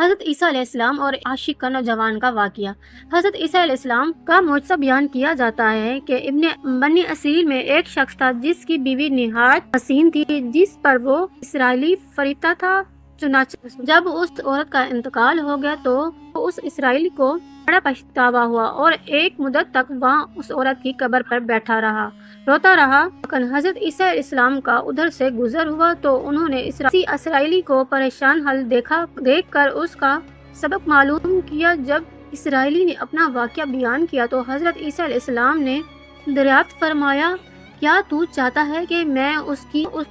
حضرت عیسیٰ علیہ السلام اور عاشق کا نوجوان کا واقعہ۔ حضرت عیسیٰ علیہ السلام کا معجزہ بیان کیا جاتا ہے کہ ابن بنی اسرائیل میں ایک شخص تھا جس کی بیوی نہایت حسین تھی، جس پر وہ اسرائیلی فریفتہ تھا۔ چنانچہ جب اس عورت کا انتقال ہو گیا تو اس اسرائیلی کو بڑا پچھتاوا ہوا اور ایک مدت تک وہاں اس عورت کی قبر پر بیٹھا رہا، روتا رہا۔ حضرت عیسیٰ علیہ السلام کا ادھر سے گزر ہوا تو انہوں نے اسرائیلی کو پریشان حال دیکھ کر اس کا سبب معلوم کیا۔ جب اسرائیلی نے اپنا واقعہ بیان کیا تو حضرت عیسیٰ علیہ السلام نے دریافت فرمایا، کیا تو چاہتا ہے کہ میں اس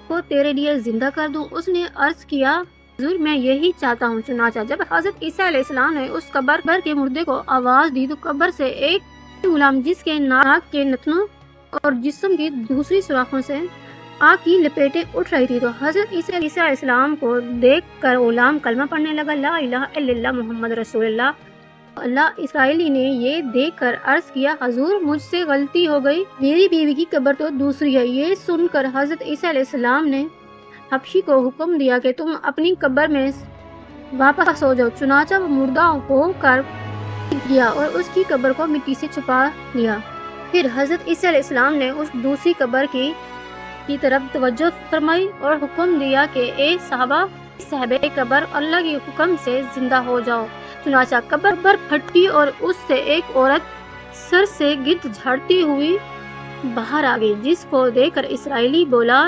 کو تیرے لیے زندہ کر دوں؟ اس نے عرض کیا، حضور میں یہی چاہتا ہوں۔ چنانچہ جب حضرت عیسیٰ علیہ السلام نے اس قبر کے مردے کو آواز دی تو قبر سے ایک غلام جس کے ناک کے نتنوں اور جسم کی دوسری سوراخوں سے آگ کی لپیٹیں اٹھ رہی تھی تو حضرت عیسیٰ علیہ السلام کو دیکھ کر غلام کلمہ پڑھنے لگا، لا الہ الا اللہ محمد رسول اللہ۔ اسرائیلی نے یہ دیکھ کر عرض کیا، حضور مجھ سے غلطی ہو گئی، میری بیوی کی قبر تو دوسری ہے۔ یہ سن کر حضرت عیسیٰ علیہ السلام نے حبشی کو حکم دیا کہ تم اپنی قبر میں واپس ہو جاؤ۔ چنانچہ وہ مردہ ہو کر گیا اور اس کی قبر کو مٹی سے چھپا لیا۔ پھر حضرت عیسیٰ علیہ السلام نے اس دوسری قبر کی طرف توجہ فرمائی اور حکم دیا کہ اے صاحب قبر، اللہ کے حکم سے زندہ ہو جاؤ۔ چنانچہ قبر پھٹی اور اس سے ایک عورت سر سے گرد جھاڑتی ہوئی باہر آ گئی، جس کو دیکھ کر اسرائیلی بولا،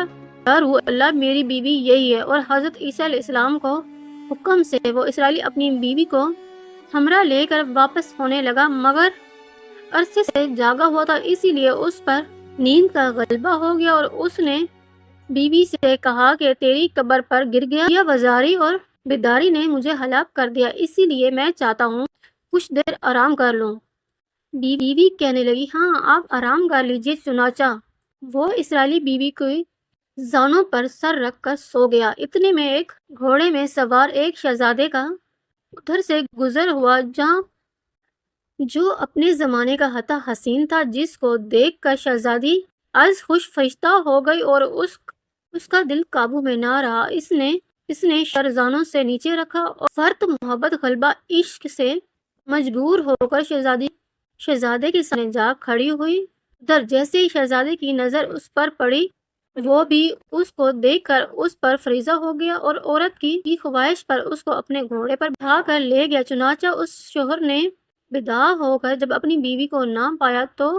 یا روح اللہ میری بیوی یہی ہے۔ اور حضرت عیسیٰ علیہ السلام کو حکم سے وہ اسرائیلی اپنی بیوی کو ہمراہ لے کر واپس ہونے لگا، مگر عرصے سے جاگا ہوا تھا، اسی لیے اس پر نیند کا غلبہ ہو گیا اور اس نے بیوی سے کہا کہ تیری قبر پر گر گیا، یہ وزاری اور بیداری نے مجھے ہلاک کر دیا، اسی لیے میں چاہتا ہوں کچھ دیر آرام کر لوں۔ بیوی کہنے لگی، ہاں آپ آرام کر لیجئے۔ چنانچہ وہ اسرائیلی بیوی کی زانوں پر سر رکھ کر سو گیا۔ اتنے میں ایک گھوڑے میں سوار ایک شہزادے کا ادھر سے گزر ہوا جو اپنے زمانے کا حتی حسین تھا، جس کو دیکھ کر شہزادی از خوش فرشتہ ہو گئی اور اس کا دل قابو میں نہ رہا۔ اس نے شرزانوں سے نیچے رکھا اور فرط محبت غلبہ عشق سے مجبور ہو کر شہزادے کے سامنے جا کھڑی ہوئی۔ ادھر جیسے ہی شہزادے کی نظر اس پر پڑی، وہ بھی اس کو دیکھ کر اس پر فریضہ ہو گیا اور عورت کی خواہش پر اس کو اپنے گھوڑے پر بٹھا کر لے گیا۔ چنانچہ اس شوہر نے بیدار ہو کر جب اپنی بیوی کو نہ پایا تو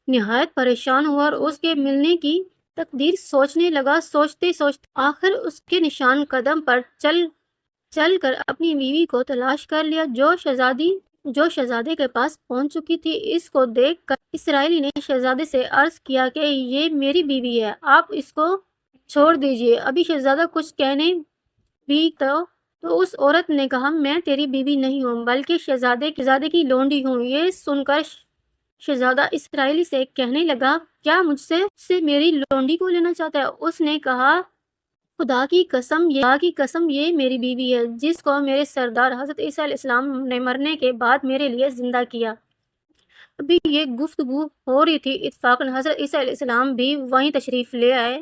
نہایت پریشان ہوا اور اس کے ملنے کی تقدیر سوچنے لگا۔ سوچتے آخر اس کے نشان قدم پر چل کر اپنی بیوی کو تلاش کر لیا، جو شہزادے کے پاس پہنچ چکی تھی۔ اس کو دیکھ کر اسرائیلی نے شہزادے سے عرض کیا کہ یہ میری بیوی ہے، آپ اس کو چھوڑ دیجئے۔ ابھی شہزادہ کچھ کہنے بھی تو اس عورت نے کہا، میں تیری بیوی نہیں ہوں بلکہ شہزادے کی لونڈی ہوں۔ یہ سن کر شہزادہ اسرائیلی سے کہنے لگا، کیا مجھ سے میری لونڈی کو لینا چاہتا ہے؟ اس نے کہا، خدا کی قسم یہ میری بیوی ہے جس کو میرے سردار حضرت عیسیٰ علیہ السلام نے مرنے کے بعد میرے لیے زندہ کیا۔ ابھی یہ گفتگو ہو رہی تھی، اتفاقاً حضرت عیسیٰ علیہ السلام بھی وہیں تشریف لے آئے،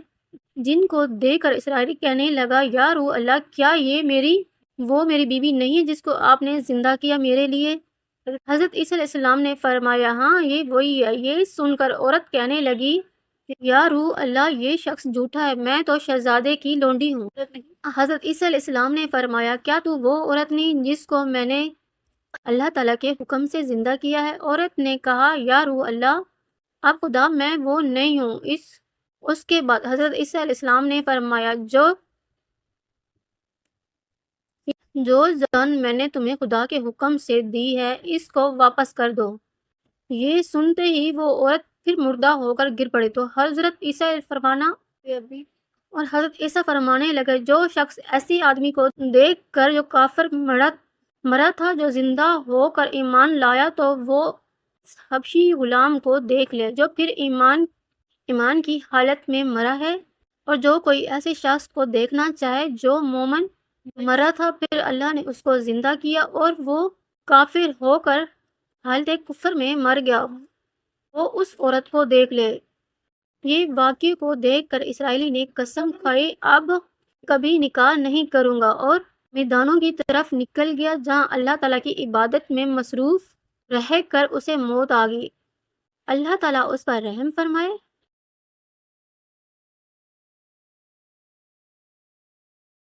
جن کو دیکھ کر اسرائیلی کہنے لگا، یا روح اللہ، کیا یہ وہ میری بیوی نہیں ہے جس کو آپ نے زندہ کیا میرے لیے؟ حضرت عیسیٰ علیہ السلام نے فرمایا، ہاں یہ وہی ہے۔ یہ سن کر عورت کہنے لگی، یا روح اللہ، یہ شخص جھوٹا ہے، میں تو شہزادے کی لونڈی ہوں۔ حضرت عیسیٰ علیہ السلام نے فرمایا، کیا تو وہ عورت نہیں جس کو میں نے اللہ تعالیٰ کے حکم سے زندہ کیا ہے؟ عورت نے کہا، یا روح اللہ، اب خدا میں وہ نہیں ہوں۔ اس کے بعد حضرت عیسیٰ علیہ السلام نے فرمایا، جو جان میں نے تمہیں خدا کے حکم سے دی ہے اس کو واپس کر دو۔ یہ سنتے ہی وہ عورت پھر مردہ ہو کر گر پڑی تو حضرت عیسیٰ فرمانے لگے، جو شخص ایسی آدمی کو دیکھ کر جو کافر مرا تھا جو زندہ ہو کر ایمان لایا تو وہ حبشی غلام کو دیکھ لے جو پھر ایمان کی حالت میں مرا ہے، اور جو کوئی ایسے شخص کو دیکھنا چاہے جو مومن مرا تھا پھر اللہ نے اس کو زندہ کیا اور وہ کافر ہو کر حالت کفر میں مر گیا، وہ اس عورت کو دیکھ لے۔ یہ واقعے کو دیکھ کر اسرائیلی نے قسم کھائی، اب کبھی نکاح نہیں کروں گا اور میدانوں کی طرف نکل گیا جہاں اللہ تعالیٰ کی عبادت میں مصروف رہ کر اسے موت آ گئی۔ اللہ تعالیٰ اس پر رحم فرمائے